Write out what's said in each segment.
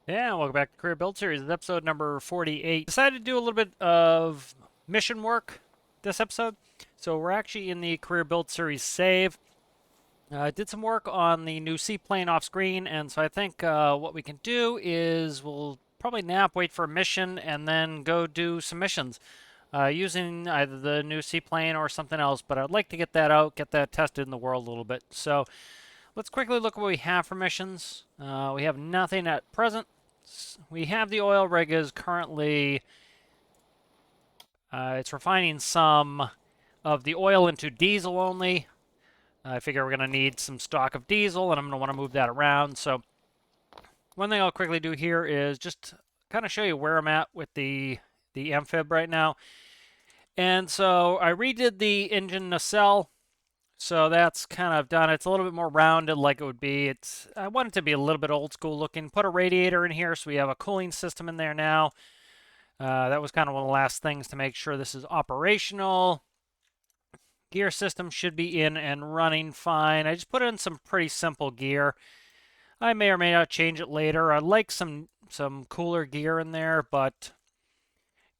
Yeah, welcome back to Career Build Series. It's episode number 48. Decided to do a little bit of mission work this episode. So we're actually in the Career Build Series save. I did some work on the new seaplane off screen, and so I think what we can do is we'll probably nap, wait for a mission, and then go do some missions using either the new seaplane or something else. But I'd like to get that out, get that tested in the world a little bit. So let's quickly look at what we have for missions. We have nothing at present. We have the oil rig is currently, it's refining some of the oil into diesel only. I figure we're going to need some stock of diesel, and I'm going to want to move that around. So one thing I'll quickly do here is just kind of show you where I'm at with the amphib right now. And so I redid the engine nacelle. So that's kind of done. It's a little bit more rounded like it would be. I want it to be a little bit old school looking. Put a radiator in here so we have a cooling system in there now. That was kind of one of the last things to make sure this is operational. Gear system should be in and running fine. I just put in some pretty simple gear. I may or may not change it later. I like some cooler gear in there, but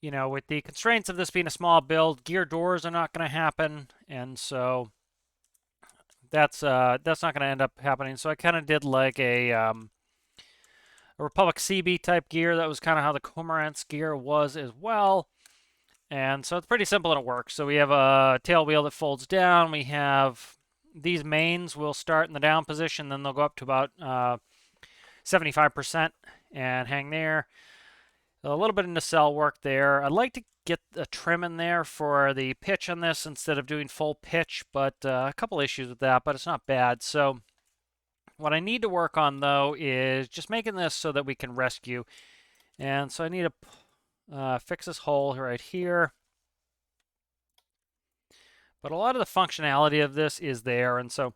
you know, with the constraints of this being a small build, gear doors are not going to happen, and so that's not going to end up happening. So I kind of did like a Republic CB type gear. That was kind of how the Cormorant's gear was as well. And so it's pretty simple and it works. So we have a tail wheel that folds down. We have these mains will start in the down position, then they'll go up to about 75% and hang there. A little bit of nacelle work there. I'd like to get a trim in there for the pitch on this instead of doing full pitch, but a couple issues with that, but it's not bad. So what I need to work on though is just making this so that we can rescue. And so I need to fix this hole right here. But a lot of the functionality of this is there, and so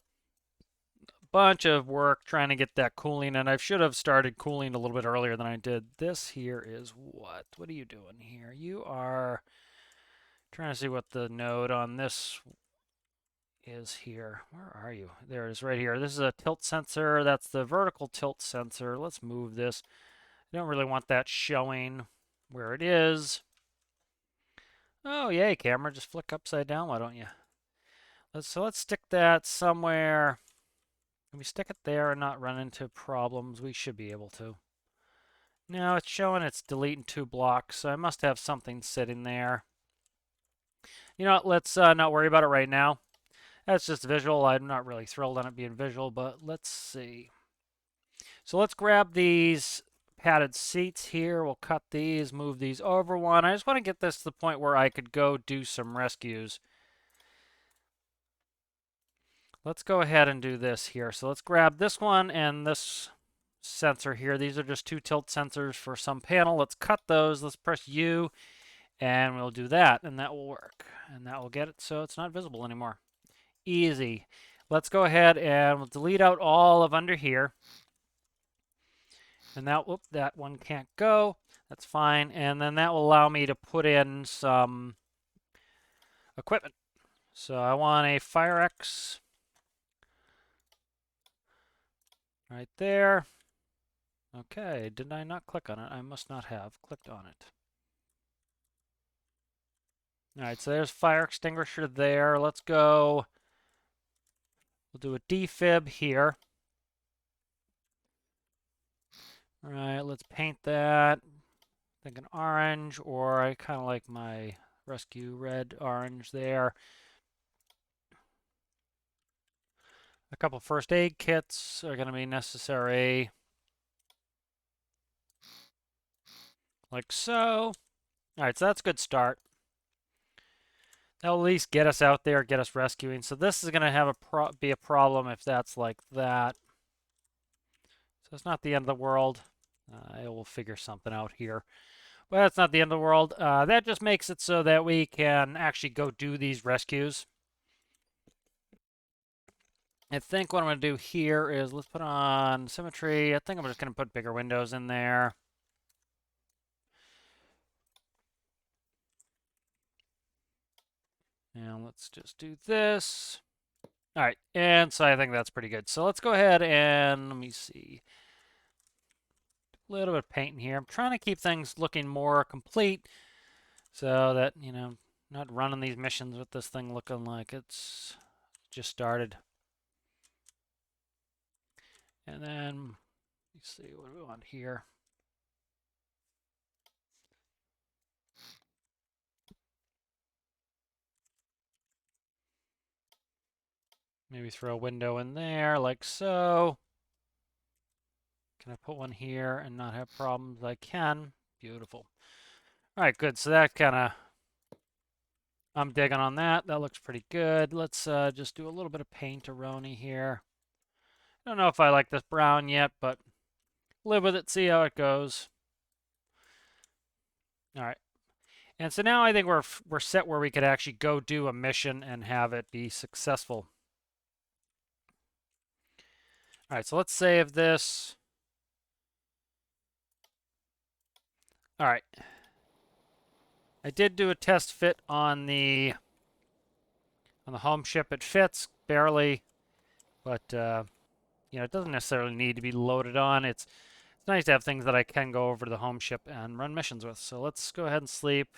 a bunch of work trying to get that cooling, and I should have started cooling a little bit earlier than I did. This here is what? What are you doing here? You are trying to see what the node on this is here. Where are you? There it is right here. This is a tilt sensor. That's the vertical tilt sensor. Let's move this. I don't really want that showing where it is. Oh, yay, camera. Just flick upside down, why don't you? Let's stick that somewhere. Can we stick it there and not run into problems? We should be able to. Now it's showing it's deleting 2 blocks, so I must have something sitting there. You know what, let's not worry about it right now. That's just visual. I'm not really thrilled on it being visual, but let's see. So let's grab these padded seats here. We'll cut these, move these over one. I just want to get this to the point where I could go do some rescues. Let's go ahead and do this here. So let's grab this one and this sensor here. These are just 2 tilt sensors for some panel. Let's cut those. Let's press U and we'll do that and that will work. And that will get it so it's not visible anymore. Easy. Let's go ahead and we'll delete out all of under here. And that, whoop, that one can't go. That's fine. And then that will allow me to put in some equipment. So I want a FireX right there. Okay, did I not click on it? I must not have clicked on it. All right, so there's fire extinguisher there. Let's go. We'll do a defib here. All right, let's paint that. Thinking orange, or I kind of like my rescue red orange there. A couple first aid kits are going to be necessary. Like so. All right, so that's a good start. That'll at least get us out there, get us rescuing. So this is going to have be a problem if that's like that. So it's not the end of the world. I will figure something out here. But that's not the end of the world. That just makes it so that we can actually go do these rescues. I think what I'm going to do here is let's put on symmetry. I think I'm just going to put bigger windows in there. And let's just do this. All right, and so I think that's pretty good. So let's go ahead and let me see. A little bit of paint in here. I'm trying to keep things looking more complete so that, you know, not running these missions with this thing looking like it's just started. And then, let's see, what do we want here? Maybe throw a window in there, like so. Can I put one here and not have problems? I can. Beautiful. All right, good. So that kind of, I'm digging on that. That looks pretty good. Let's just do a little bit of paint-a-roni here. I don't know if I like this brown yet, but live with it, see how it goes. All right. And so now I think we're set where we could actually go do a mission and have it be successful. All right, so let's save this. All right. I did do a test fit on the home ship. It fits barely, but you know, it doesn't necessarily need to be loaded on. It's nice to have things that I can go over to the home ship and run missions with. So let's go ahead and sleep.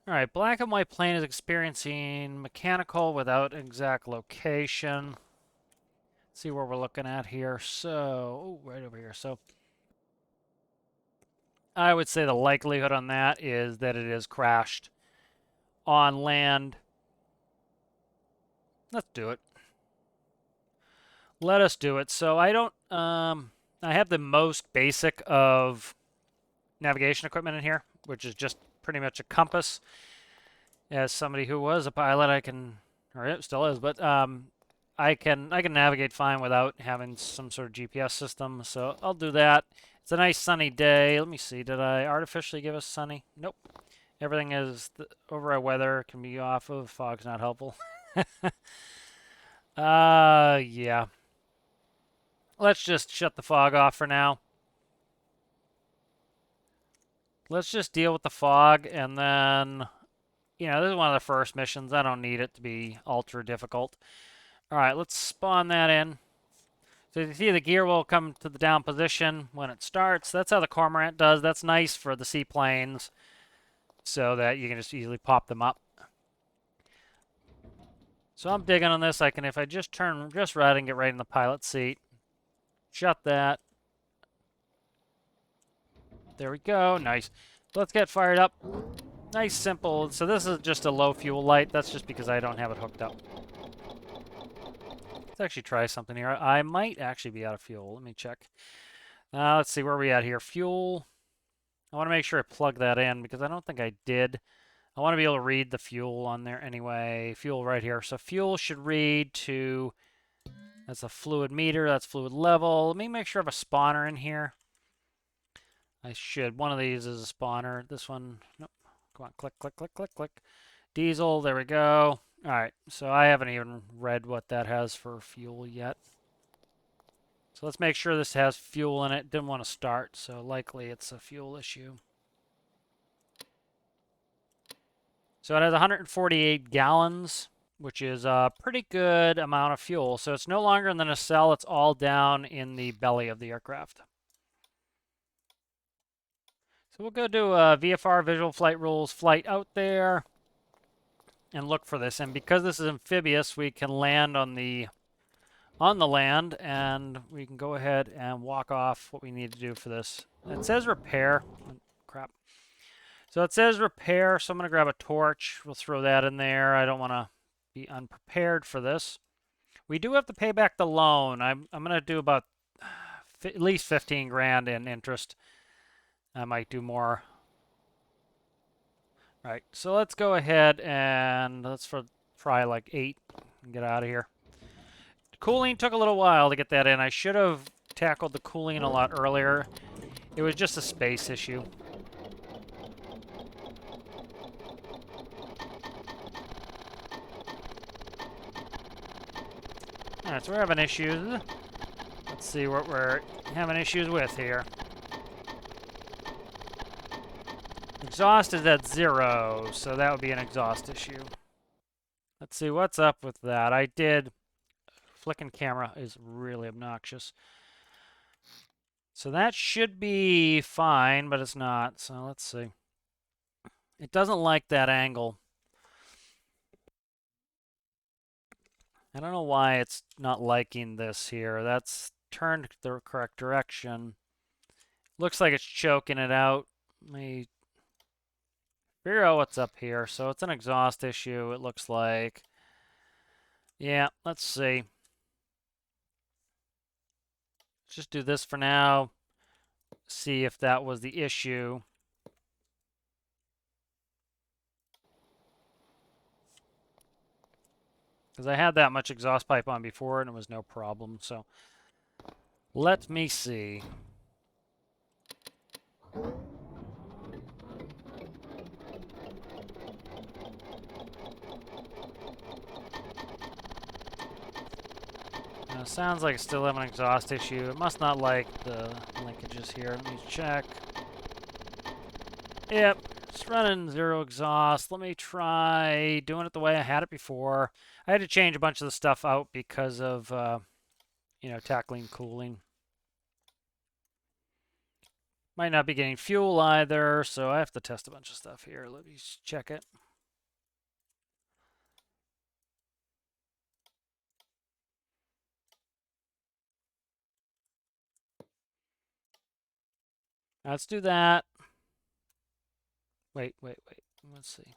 All right, black and white plane is experiencing mechanical without exact location. Let's see where we're looking at here. So, right over here. So, I would say the likelihood on that is that it is crashed on land. Let's do it. Let us do it. So I don't, I have the most basic of navigation equipment in here, which is just pretty much a compass. As somebody who was a pilot, I can, or it still is, but I can navigate fine without having some sort of GPS system. So I'll do that. It's a nice sunny day. Let me see. Did I artificially give us sunny? Nope. Everything is overall weather can be off of. Fog's not helpful. Yeah. Let's just shut the fog off for now. Let's just deal with the fog, and then, you know, this is one of the first missions. I don't need it to be ultra difficult. All right, let's spawn that in. So you see the gear will come to the down position when it starts. That's how the Cormorant does. That's nice for the seaplanes so that you can just easily pop them up. So I'm digging on this. I can, if I just turn just right and get right in the pilot seat, shut that. There we go. Nice. Let's get fired up. Nice, simple. So this is just a low fuel light. That's just because I don't have it hooked up. Let's actually try something here. I might actually be out of fuel. Let me check. Let's see where we at here. Fuel. I want to make sure I plug that in because I don't think I did. I want to be able to read the fuel on there anyway. Fuel right here. So fuel should read to, that's a fluid meter. That's fluid level. Let me make sure I have a spawner in here. I should. One of these is a spawner. This one, nope. Come on, click, click, click, click, click. Diesel, there we go. All right, so I haven't even read what that has for fuel yet. So let's make sure this has fuel in it. Didn't want to start, so likely it's a fuel issue. So it has 148 gallons, which is a pretty good amount of fuel. So it's no longer in the nacelle, it's all down in the belly of the aircraft. So we'll go do VFR, Visual Flight Rules, flight out there, and look for this. And because this is amphibious, we can land on the land, and we can go ahead and walk off what we need to do for this. It says repair. Oh, crap. So it says repair, so I'm going to grab a torch. We'll throw that in there. I don't want to be unprepared for this. We do have to pay back the loan. I'm going to do about at least 15 grand in interest. I might do more. All right, so let's go ahead and let's try like 8 and get out of here. Cooling took a little while to get that in. I should have tackled the cooling a lot earlier. It was just a space issue. All right, so we're having issues. Let's see what we're having issues with here. Exhaust is at 0, so that would be an exhaust issue. Let's see what's up with that. I did. Flicking camera is really obnoxious. So that should be fine, but it's not. So let's see. It doesn't like that angle. I don't know why it's not liking this here. That's turned the correct direction. Looks like it's choking it out. Let me figure out what's up here. So it's an exhaust issue, it looks like. Yeah, let's see. Let's just do this for now. See if that was the issue. Because I had that much exhaust pipe on before and it was no problem. So let me see. Sounds like it's still having an exhaust issue. It must not like the linkages here. Let me check. Yep, it's running zero exhaust. Let me try doing it the way I had it before. I had to change a bunch of the stuff out because of, tackling cooling. Might not be getting fuel either, so I have to test a bunch of stuff here. Let me check it. Let's do that. Wait. Let's see.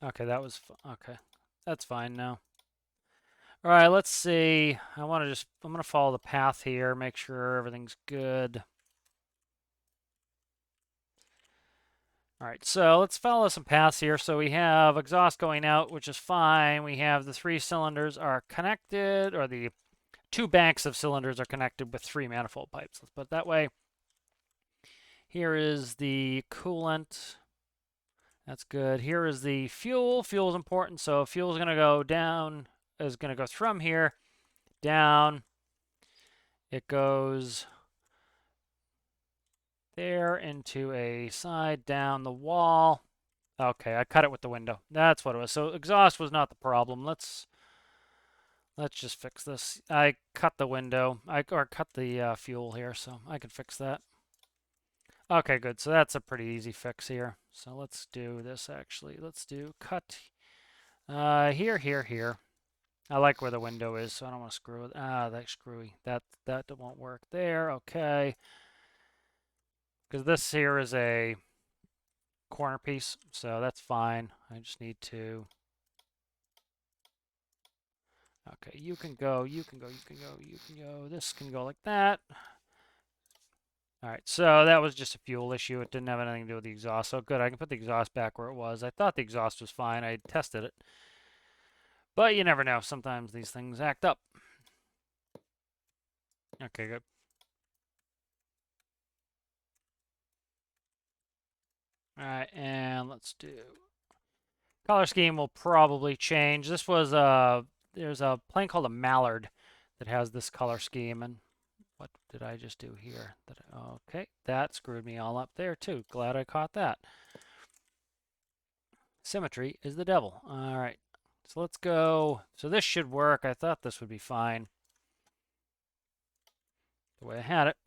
Okay, that was okay. That's fine now. All right, let's see. I'm going to follow the path here, make sure everything's good. All right, so let's follow some paths here. So we have exhaust going out, which is fine. We have the 3 cylinders are connected, or the 2 banks of cylinders are connected with 3 manifold pipes. Let's put it that way. Here is the coolant. That's good. Here is the fuel. Fuel is important, so fuel is going to go down, is going to go from here down. It goes there into a side down the wall. Okay, I cut it with the window. That's what it was. So exhaust was not the problem. Let's just fix this. I cut the window. Or cut the fuel here, so I can fix that. Okay, good. So that's a pretty easy fix here. So let's do this actually. Let's do cut here. I like where the window is, so I don't want to screw it. That's screwy. That won't work there. Okay. Because this here is a corner piece, so that's fine. I just need to. Okay, you can go. This can go like that. All right, so that was just a fuel issue. It didn't have anything to do with the exhaust. So good, I can put the exhaust back where it was. I thought the exhaust was fine. I tested it. But you never know. Sometimes these things act up. Okay, good. All right, and let's do color scheme will probably change. This was there's a plane called a Mallard that has this color scheme, and what did I just do here? Okay, that screwed me all up there too. Glad I caught that. Symmetry is the devil. All right, so let's go. So this should work. I thought this would be fine the way I had it.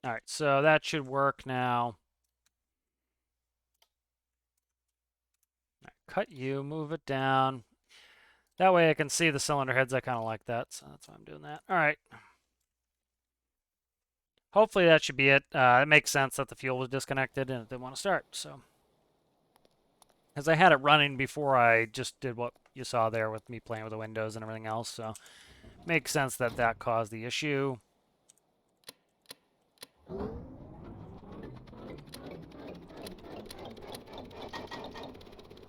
All right, so that should work now. All right, cut you, move it down. That way I can see the cylinder heads. I kind of like that, so that's why I'm doing that. All right. Hopefully that should be it. It makes sense that the fuel was disconnected and it didn't want to start, so. Because I had it running before I just did what you saw there with me playing with the windows and everything else, so. Makes sense that that caused the issue.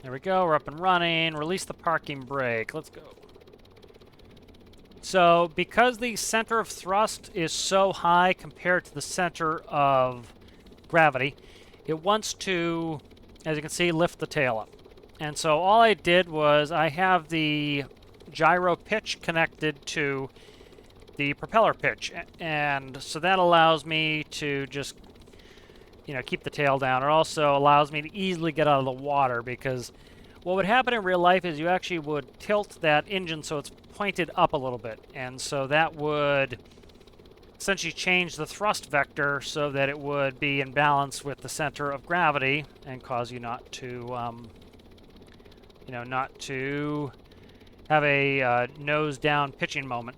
There we go, we're up and running. Release the parking brake. Let's go. So, because the center of thrust is so high compared to the center of gravity, it wants to, as you can see, lift the tail up. And so all I did was I have the gyro pitch connected to the propeller pitch, and so that allows me to just, keep the tail down. It also allows me to easily get out of the water, because What would happen in real life is you actually would tilt that engine so it's pointed up a little bit. And so that would essentially change the thrust vector so that it would be in balance with the center of gravity and cause you not to, not to have a nose down pitching moment.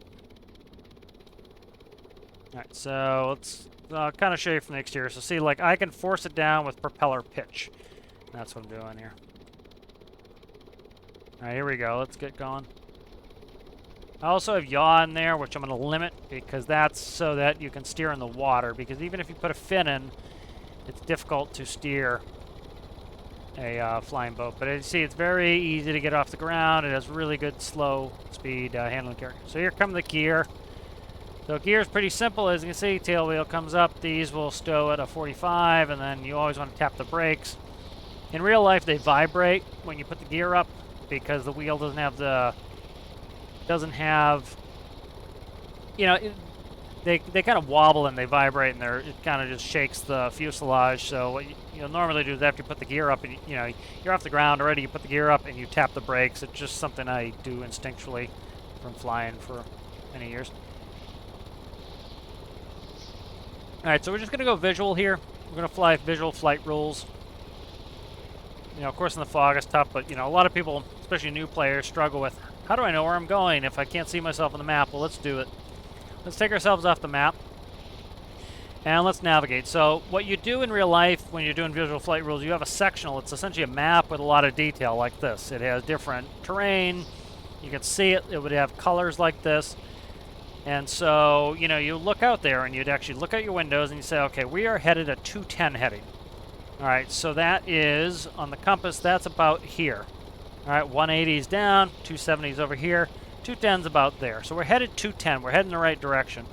All right, so let's kind of show you from the exterior. So see, like, I can force it down with propeller pitch. That's what I'm doing here. All right, here we go. Let's get going. I also have yaw in there, which I'm going to limit because that's so that you can steer in the water. Because even if you put a fin in, it's difficult to steer a flying boat. But as you see, it's very easy to get off the ground. It has really good slow speed handling character. So here come the gear. So gear is pretty simple. As you can see, tail wheel comes up. These will stow at a 45, and then you always want to tap the brakes. In real life, they vibrate when you put the gear up because the wheel doesn't have, they kind of wobble and they vibrate, and it kind of just shakes the fuselage. So what you'll normally do is after you put the gear up, and you're off the ground already, you put the gear up and you tap the brakes. It's just something I do instinctually from flying for many years. All right, so we're just going to go visual here. We're going to fly visual flight rules. Of course, in the fog it's tough, but a lot of people, especially new players, struggle with, how do I know where I'm going if I can't see myself on the map? Well, let's do it. Let's take ourselves off the map and let's navigate. So what you do in real life when you're doing visual flight rules, you have a sectional. It's essentially a map with a lot of detail like this. It has different terrain. You can see it. It would have colors like this. And so, you look out there and you'd actually look out your windows and you say, okay, we are headed at 210 heading. All right, so that is, on the compass, that's about here. All right, 180 is down, 270 is over here, 210 is about there. So we're headed 210, we're heading the right direction.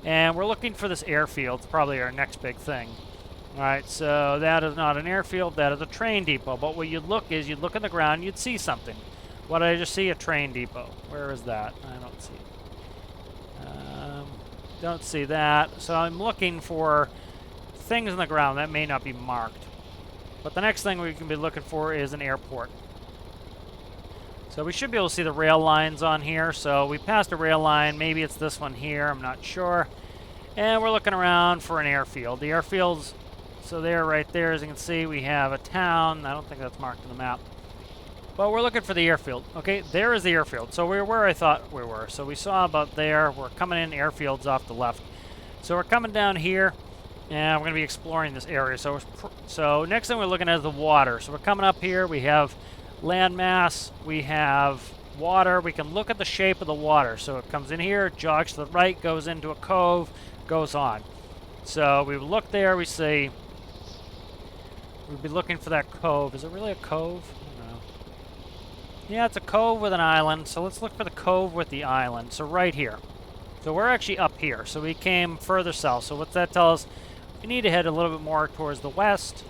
And we're looking for this airfield. It's probably our next big thing. All right, so that is not an airfield, that is a train depot. But what you'd look is, you'd look on the ground, you'd see something. What did I just see? A train depot. Where is that? I don't see it. Don't see that. So I'm looking for things on the ground that may not be marked. But the next thing we can be looking for is an airport. So we should be able to see the rail lines on here. So we passed a rail line. Maybe it's this one here. I'm not sure. And we're looking around for an airfield. The airfields, so there, right there, as you can see, we have a town. I don't think that's marked on the map. But we're looking for the airfield. Okay, there is the airfield. So we're where I thought we were. So we saw about there. We're coming in airfields off the left. So we're coming down here, and we're going to be exploring this area. So next thing we're looking at is the water. So we're coming up here. We have land mass. We have water. We can look at the shape of the water. So it comes in here, jogs to the right, goes into a cove, goes on. So we look there. We see we'd be looking for that cove. Is it really a cove? Yeah, it's a cove with an island, so let's look for the cove with the island. So right here. So we're actually up here. So we came further south. So what's that tell us? We need to head a little bit more towards the west.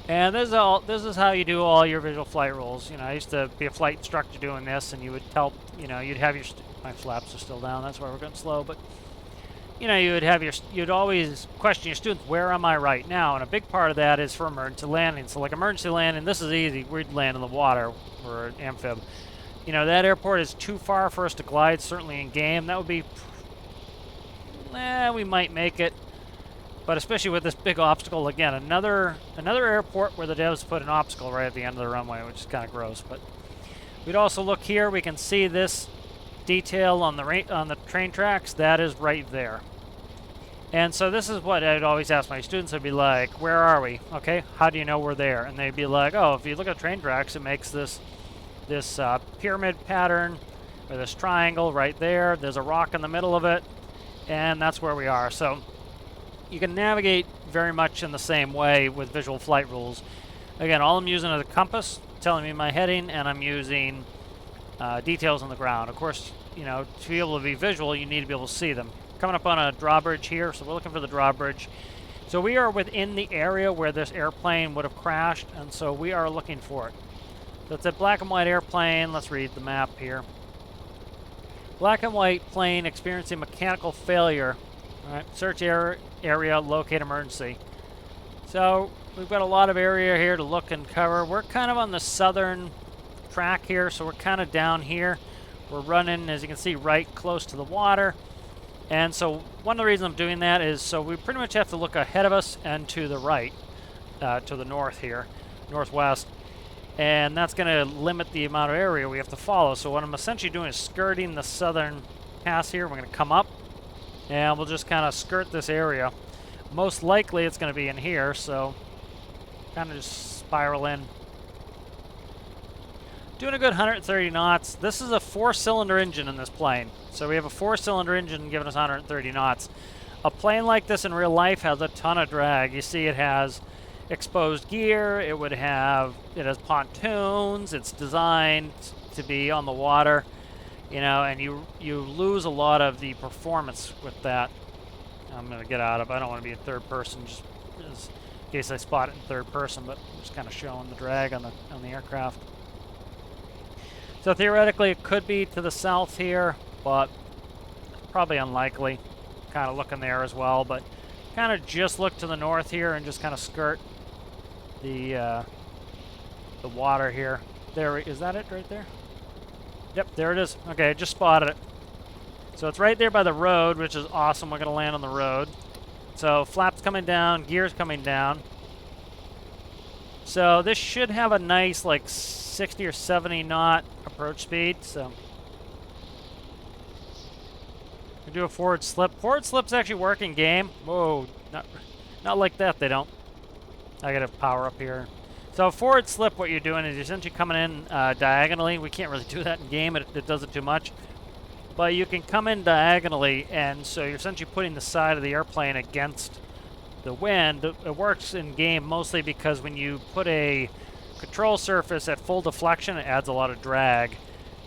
And this is how you do all your visual flight rules. I used to be a flight instructor doing this, and you would tell, you'd have your, my flaps are still down, that's why we're going slow, but you'd always question your students, where am I right now? And a big part of that is for emergency landing. So like emergency landing, this is easy. We'd land in the water. We're an amphib. That airport is too far for us to glide, certainly in game. That would be, we might make it. But especially with this big obstacle, again, another airport where the devs put an obstacle right at the end of the runway, which is kind of gross. But we'd also look here. We can see this detail on the train tracks. That is right there. And so this is what I'd always ask my students. I'd be like, where are we? Okay, how do you know we're there? And they'd be like, oh, if you look at train tracks, it makes this pyramid pattern, or this triangle right there. There's a rock in the middle of it, and that's where we are. So you can navigate very much in the same way with visual flight rules. Again, all I'm using is a compass, telling me my heading, and I'm using details on the ground. Of course, to be able to be visual, you need to be able to see them. Coming up on a drawbridge here, so we're looking for the drawbridge. So we are within the area where this airplane would have crashed, and so we are looking for it. So it's a black and white airplane. Let's read the map here. Black and white plane experiencing mechanical failure. All right, search area, locate emergency. So we've got a lot of area here to look and cover. We're kind of on the southern track here, so we're kind of down here. We're running, as you can see, right close to the water. And so one of the reasons I'm doing that is so we pretty much have to look ahead of us and to the right, to the north here, northwest. And that's going to limit the amount of area we have to follow. So what I'm essentially doing is skirting the southern pass here. We're going to come up, and we'll just kind of skirt this area. Most likely it's going to be in here, so kind of just spiral in. Doing a good 130 knots. This is a 4-cylinder engine in this plane. So we have a 4-cylinder engine giving us 130 knots. A plane like this in real life has a ton of drag. You see it has exposed gear, it has pontoons, it's designed to be on the water, you know, and you lose a lot of the performance with that. I'm going to get out of it. I don't want to be in third person just in case I spot it in third person, but I'm just kind of showing the drag on the aircraft. So theoretically it could be to the south here, but probably unlikely. Kind of looking there as well, but kind of just look to the north here and just kind of skirt the water here. There, is that it right there? Yep, there it is. Okay, I just spotted it. So it's right there by the road, which is awesome. We're going to land on the road. So flaps coming down, gears coming down. So this should have a nice like 60 or 70 knot approach speed. So we do a forward slip. Forward slip's actually working game. Whoa, not like that. They don't. I got to power up here. So forward slip, what you're doing is you're essentially coming in diagonally. We can't really do that in game. It does it too much. But you can come in diagonally, and so you're essentially putting the side of the airplane against the wind. It works in game mostly because when you put a control surface at full deflection, it adds a lot of drag.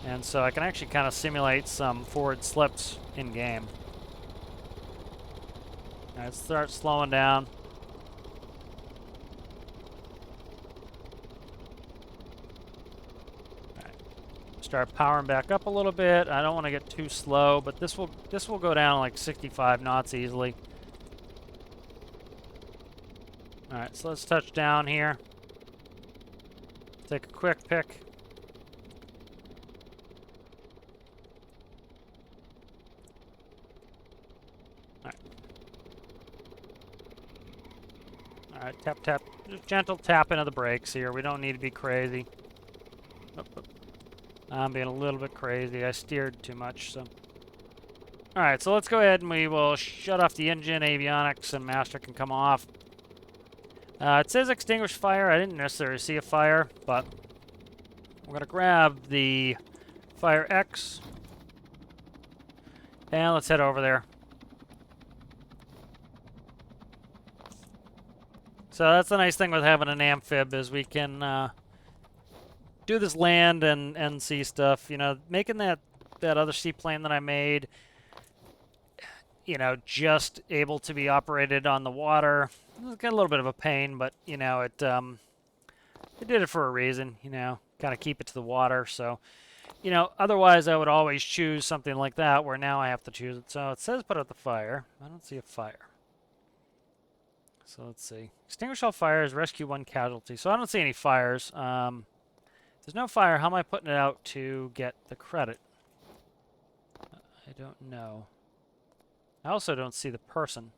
And so I can actually kind of simulate some forward slips in game. All right, start slowing down. Start powering back up a little bit. I don't want to get too slow, but this will go down like 65 knots easily. All right, so let's touch down here. Take a quick pick. All right. All right, tap, tap. Just gentle tap into the brakes here. We don't need to be crazy. I'm being a little bit crazy. I steered too much, so. All right, so let's go ahead and we will shut off the engine, avionics, and master can come off. It says extinguish fire. I didn't necessarily see a fire, but we're going to grab the Fire X, and let's head over there. So that's the nice thing with having an amphib is we can do this land and sea stuff. You know, making that other seaplane that I made, you know, just able to be operated on the water. It's got a little bit of a pain, but you know, it did it for a reason. You know, kind of keep it to the water. So, you know, otherwise I would always choose something like that, where now I have to choose it. So it says put out the fire. I don't see a fire. So let's see. Extinguish all fires. Rescue 1 casualty. So I don't see any fires. There's no fire. How am I putting it out to get the credit? I don't know. I also don't see the person.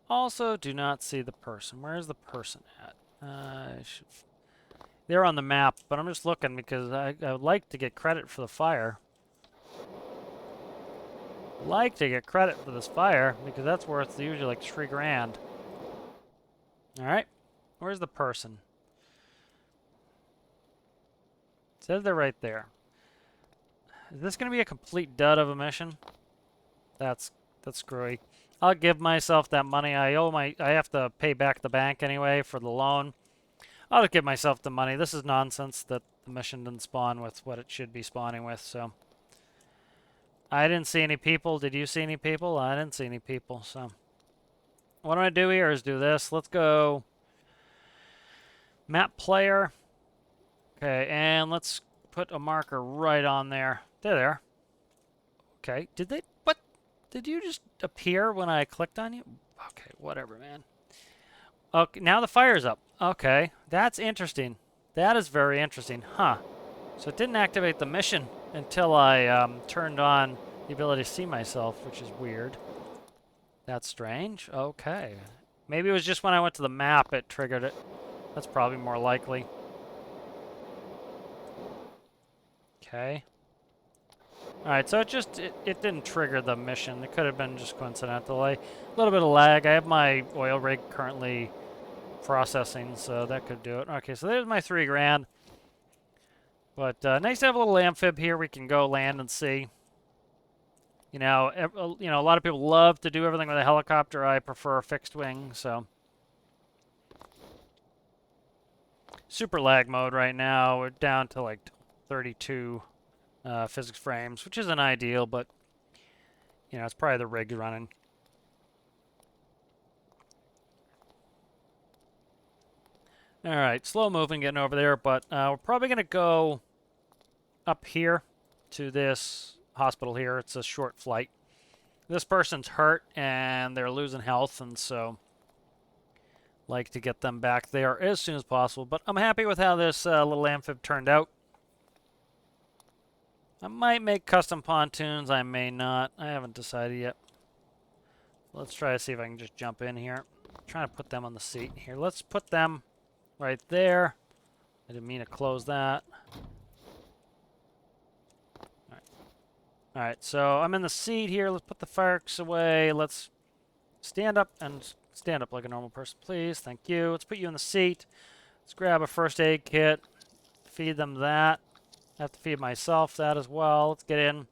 Also do not see the person. Where is the person at? They're on the map, but I'm just looking because I would like to get credit for the fire. Like to get credit for this fire because that's worth usually like $3 grand. All right. Where's the person? It says they're right there. Is this going to be a complete dud of a mission? That's screwy. I'll give myself that money. I have to pay back the bank anyway for the loan. I'll just give myself the money. This is nonsense that the mission didn't spawn with what it should be spawning with, so. I didn't see any people. Did you see any people? I didn't see any people, so. What I'm going to do here is do this. Let's go map player. Okay, and let's put a marker right on there. There. Okay, what? Did you just appear when I clicked on you? Okay, whatever, man. Okay, now the fire's up. Okay, that's interesting. That is very interesting. Huh. So it didn't activate the mission until I turned on the ability to see myself, which is weird. That's strange. Okay. Maybe it was just when I went to the map it triggered it. That's probably more likely. Okay. Alright, so it didn't trigger the mission. It could have been just coincidentally. A little bit of lag. I have my oil rig currently processing, so that could do it. Okay, so there's my 3 grand. But nice to have a little amphib here we can go land and see. You know, a lot of people love to do everything with a helicopter. I prefer a fixed wing, so. Super lag mode right now. We're down to like 32 physics frames, which isn't ideal, but, you know, it's probably the rig running. All right, slow moving getting over there, but we're probably going to go up here to this hospital here. It's a short flight. This person's hurt and they're losing health, and so like to get them back there as soon as possible. But I'm happy with how this little amphib turned out. I might make custom pontoons. I may not. I haven't decided yet. Let's try to see if I can just jump in here. I'm trying to put them on the seat here. Let's put them right there. I didn't mean to close that. All right, so I'm in the seat here. Let's put the fireworks away. Let's stand up and stand up like a normal person, please. Thank you. Let's put you in the seat. Let's grab a first aid kit. Feed them that. I have to feed myself that as well. Let's get in.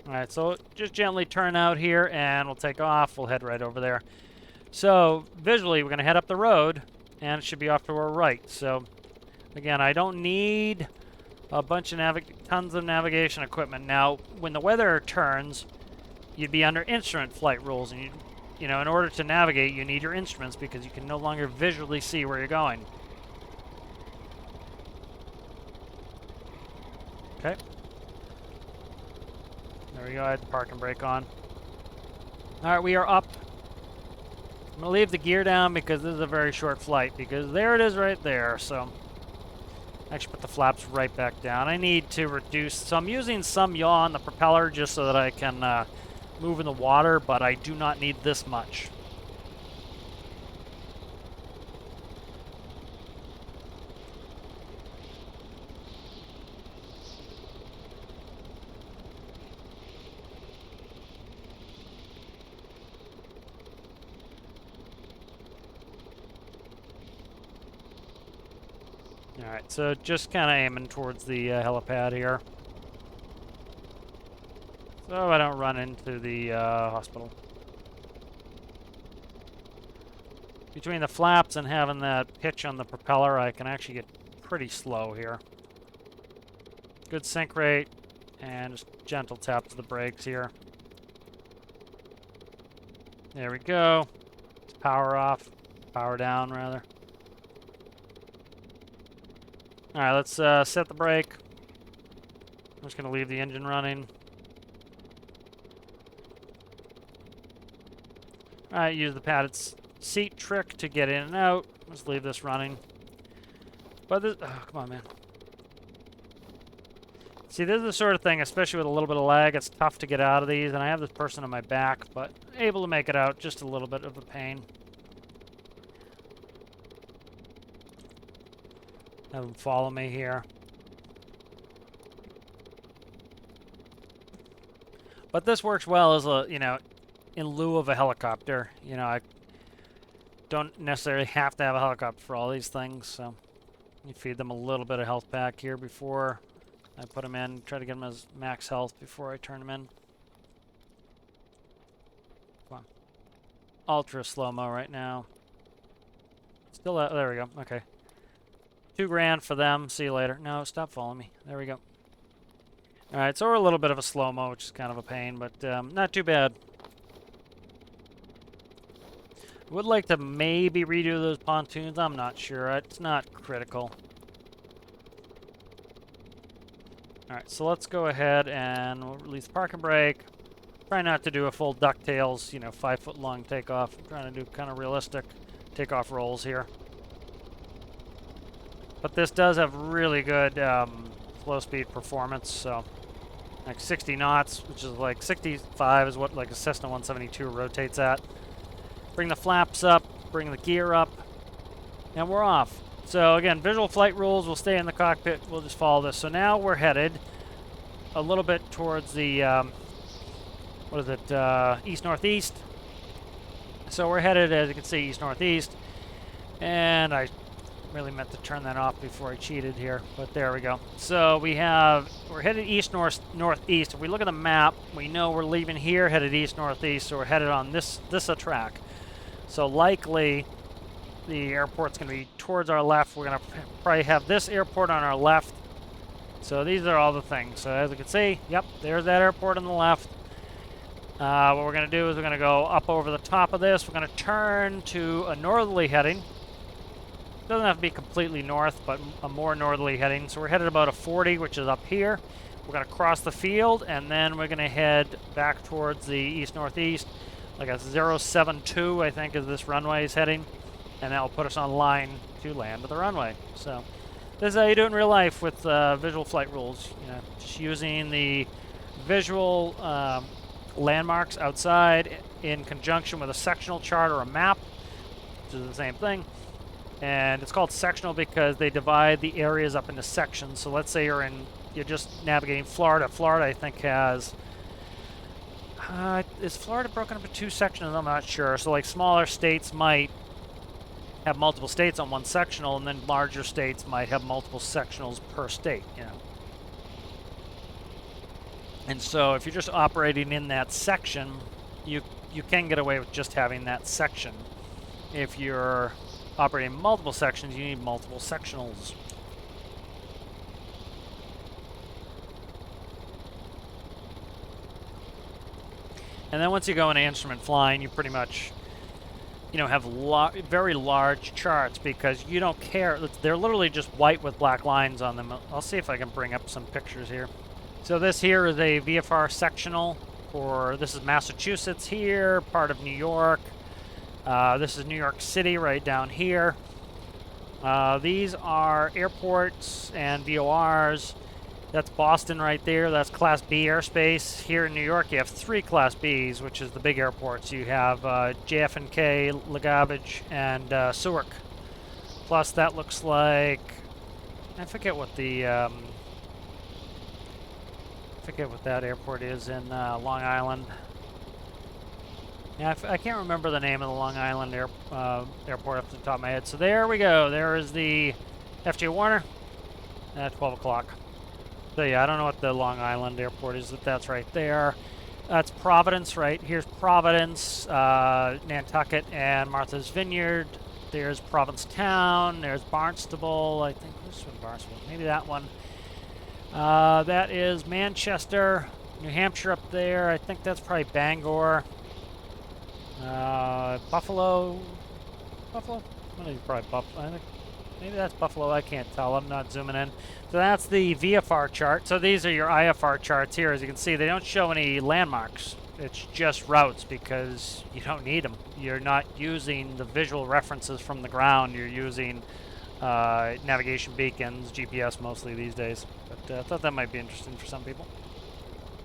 All right, so just gently turn out here and we'll take off. We'll head right over there. So visually, we're going to head up the road and it should be off to our right. So again, I don't need a bunch of tons of navigation equipment. Now, when the weather turns, you'd be under instrument flight rules, and you know, in order to navigate, you need your instruments because you can no longer visually see where you're going. Okay. There we go. I had the park and brake on. All right, we are up. I'm going to leave the gear down because this is a very short flight, because there it is right there. So actually put the flaps right back down. I need to reduce, so I'm using some yaw on the propeller just so that I can move in the water, but I do not need this much. Alright, so just kind of aiming towards the helipad here. So I don't run into the hospital. Between the flaps and having that pitch on the propeller, I can actually get pretty slow here. Good sync rate, and just gentle tap to the brakes here. There we go. Power off. Power down, rather. Alright, let's set the brake. I'm just going to leave the engine running. Alright, use the padded seat trick to get in and out. Let's leave this running. But this, oh, come on, man. See, this is the sort of thing, especially with a little bit of lag, it's tough to get out of these, and I have this person on my back, but able to make it out, just a little bit of a pain. Have them follow me here. But this works well as a, you know, in lieu of a helicopter. You know, I don't necessarily have to have a helicopter for all these things, so you feed them a little bit of health pack here before I put them in. Try to get them as max health before I turn them in. Come on. Ultra slow-mo right now. Still, there we go. Okay. 2 grand for them. See you later. No, stop following me. There we go. Alright, so we're a little bit of a slow-mo, which is kind of a pain, but not too bad. Would like to maybe redo those pontoons. I'm not sure. It's not critical. Alright, so let's go ahead and we'll release the parking brake. Try not to do a full DuckTales, 5-foot long takeoff. I'm trying to do kind of realistic takeoff rolls here. But this does have really good slow speed performance, so like 60 knots, which is like 65 is what like a Cessna 172 rotates at. Bring the flaps up, bring the gear up, and we're off. So again, visual flight rules will stay in the cockpit. We'll just follow this. So now we're headed a little bit towards the, east-northeast. So we're headed, as you can see, east-northeast. And I really meant to turn that off before I cheated here, but there we go. So we're headed east-northeast. If we look at the map, we know we're leaving here, headed east-northeast, so we're headed on this track. So likely the airport's going to be towards our left. We're going to probably have this airport on our left. So these are all the things. So as you can see, yep, there's that airport on the left. What we're going to do is we're going to go up over the top of this. We're going to turn to a northerly heading. Doesn't have to be completely north, but a more northerly heading. So we're headed about a 40, which is up here. We're going to cross the field, and then we're going to head back towards the east-northeast. Like a 072, I think, is this runway is heading. And that will put us on line to land at the runway. So this is how you do it in real life with visual flight rules. Just using the visual landmarks outside in conjunction with a sectional chart or a map, which is the same thing. And it's called sectional because they divide the areas up into sections. So let's say you're just navigating Florida. Florida, I think, has is Florida broken up into 2 sections? I'm not sure. So like smaller states might have multiple states on one sectional, and then larger states might have multiple sectionals per state, And so if you're just operating in that section, you can get away with just having that section. If you're operating multiple sections, you need multiple sectionals. And then once you go into instrument flying, you pretty much have very large charts because you don't care. They're literally just white with black lines on them. I'll see if I can bring up some pictures here. So this here is a VFR sectional this is Massachusetts here, part of New York. This is New York City right down here. These are airports and VORs. That's Boston right there. That's Class B airspace. Here in New York, you have 3 Class Bs, which is the big airports. You have JFK, LaGuardia, and Newark. Plus, that looks like I forget what that airport is in Long Island. Yeah, I can't remember the name of the Long Island airport off the top of my head. So there we go. There is the FJ Warner at 12 o'clock. So yeah, I don't know what the Long Island airport is, but that's right there. That's Providence, right? Here's Providence, Nantucket, and Martha's Vineyard. There's Provincetown. There's Barnstable. I think this one, Barnstable. Maybe that one. That is Manchester, New Hampshire up there. I think that's probably Bangor. Buffalo? Buffalo? I think probably Buffalo. I think maybe that's Buffalo. I can't tell. I'm not zooming in. So that's the VFR chart. So these are your IFR charts here. As you can see, they don't show any landmarks. It's just routes because you don't need them. You're not using the visual references from the ground. You're using navigation beacons, GPS mostly these days. But I thought that might be interesting for some people.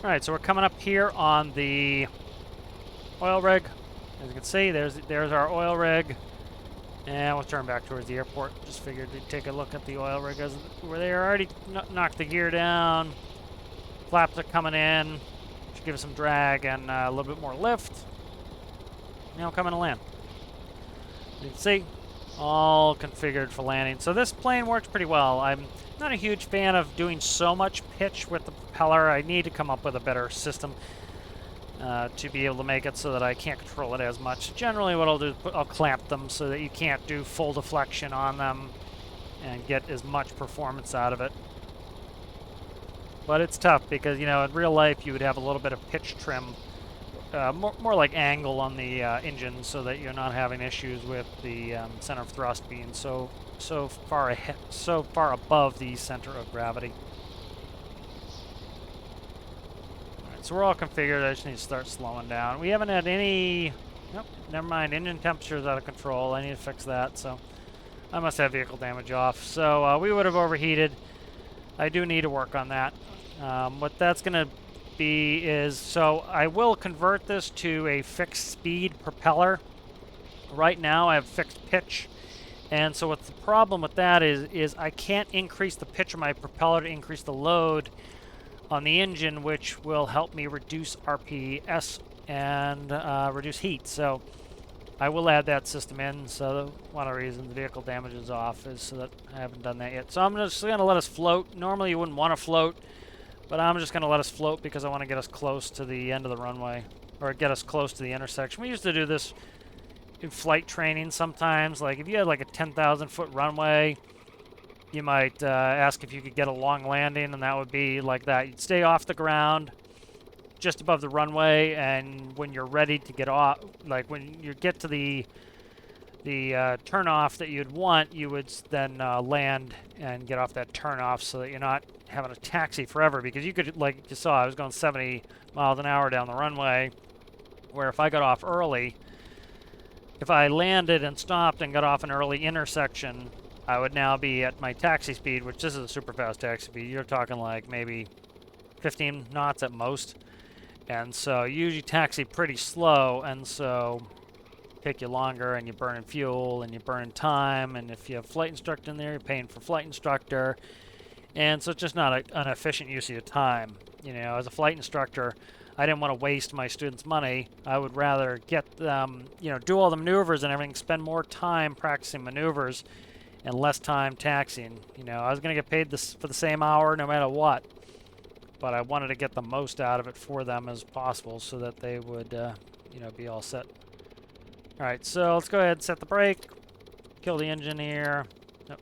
All right, so we're coming up here on the oil rig. As you can see, there's our oil rig. And we'll turn back towards the airport. Just figured to take a look at the oil rig where they already knocked the gear down. Flaps are coming in. Should give us some drag and a little bit more lift. Now coming to land. You can see, all configured for landing. So this plane works pretty well. I'm not a huge fan of doing so much pitch with the propeller. I need to come up with a better system to be able to make it so that I can't control it as much. Generally what I'll do is I'll clamp them so that you can't do full deflection on them and get as much performance out of it. But it's tough because, in real life you would have a little bit of pitch trim, more like angle on the engine so that you're not having issues with the center of thrust being so far above the center of gravity. so we're all configured. I just need to start slowing down. We haven't had any... Nope, never mind. Engine temperature is out of control. I need to fix that, so... I must have vehicle damage off. So we would have overheated. I do need to work on that. What that's going to be is... So I will convert this to a fixed speed propeller. Right now I have fixed pitch. And so what's the problem with that is I can't increase the pitch of my propeller to increase the load on the engine, which will help me reduce RPS and reduce heat. So I will add that system in. So one of the reasons the vehicle damage is off is so that I haven't done that yet. So I'm just going to let us float. Normally you wouldn't want to float, but I'm just going to let us float because I want to get us close to the end of the runway, or get us close to the intersection. We used to do this in flight training sometimes. Like if you had like a 10,000 foot runway, you might ask if you could get a long landing, and that would be like that. You'd stay off the ground just above the runway, and when you're ready to get off, like when you get to the turnoff that you'd want, you would then land and get off that turnoff so that you're not having a taxi forever, because you could, like you saw, I was going 70 miles an hour down the runway, where if I got off early, if I landed and stopped and got off an early intersection, I would now be at my taxi speed, which this is a super fast taxi speed. You're talking like maybe 15 knots at most. And so you usually taxi pretty slow, and so take you longer, and you're burning fuel, and you're burning time, and if you have a flight instructor in there, you're paying for flight instructor. And so it's just not an efficient use of your time. You know, as a flight instructor, I didn't want to waste my students' money. I would rather get them, you know, do all the maneuvers and everything, spend more time practicing maneuvers and less time taxiing. You know, I was going to get paid this for the same hour no matter what, but I wanted to get the most out of it for them as possible so that they would, you know, be all set. All right, so let's go ahead and set the brake, kill the engine here. Nope.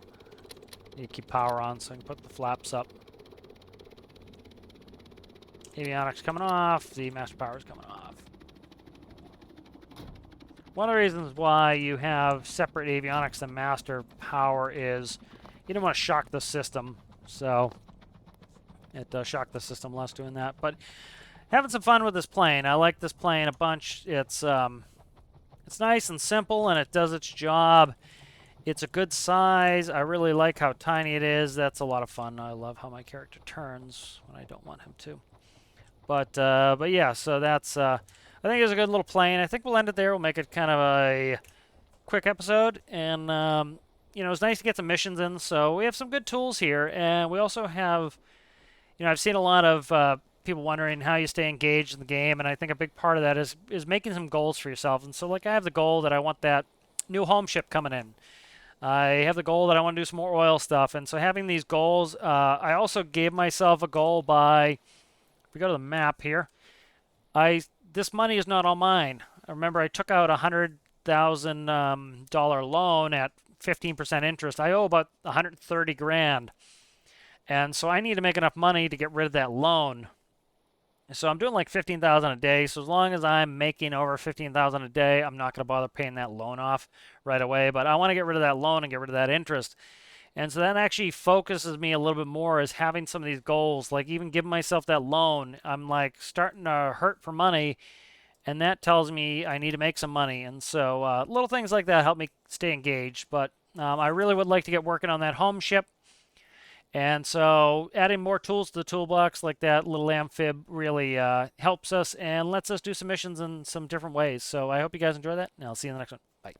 Need to keep power on so I can put the flaps up. Avionics coming off, the master power is coming off. One of the reasons why you have separate avionics than master power is you don't want to shock the system, so it does shock the system less doing that. But having some fun with this plane. I like this plane a bunch. It's nice and simple, and it does its job. It's a good size. I really like how tiny it is. That's a lot of fun. I love how my character turns when I don't want him to. But yeah, so that's, I think it's a good little plane. I think we'll end it there. We'll make it kind of a quick episode. And, you know, it's nice to get some missions in. So we have some good tools here. And we also have, you know, I've seen a lot of people wondering how you stay engaged in the game. And I think a big part of that is making some goals for yourself. And so, like, I have the goal that I want that new home ship coming in. I have the goal that I want to do some more oil stuff. And so having these goals, I also gave myself a goal by... If we go to the map here, this money is not all mine. I remember I took out a $100,000 loan at 15% interest. I owe about 130 grand, and so I need to make enough money to get rid of that loan. So I'm doing like 15,000 a day. So as long as I'm making over 15,000 a day, I'm not going to bother paying that loan off right away. But I want to get rid of that loan and get rid of that interest. And so that actually focuses me a little bit more, as having some of these goals, like even giving myself that loan. I'm like starting to hurt for money, and that tells me I need to make some money. And so little things like that help me stay engaged. But I really would like to get working on that home ship. And so adding more tools to the toolbox like that little amphib really helps us and lets us do some missions in some different ways. So I hope you guys enjoy that, and I'll see you in the next one. Bye.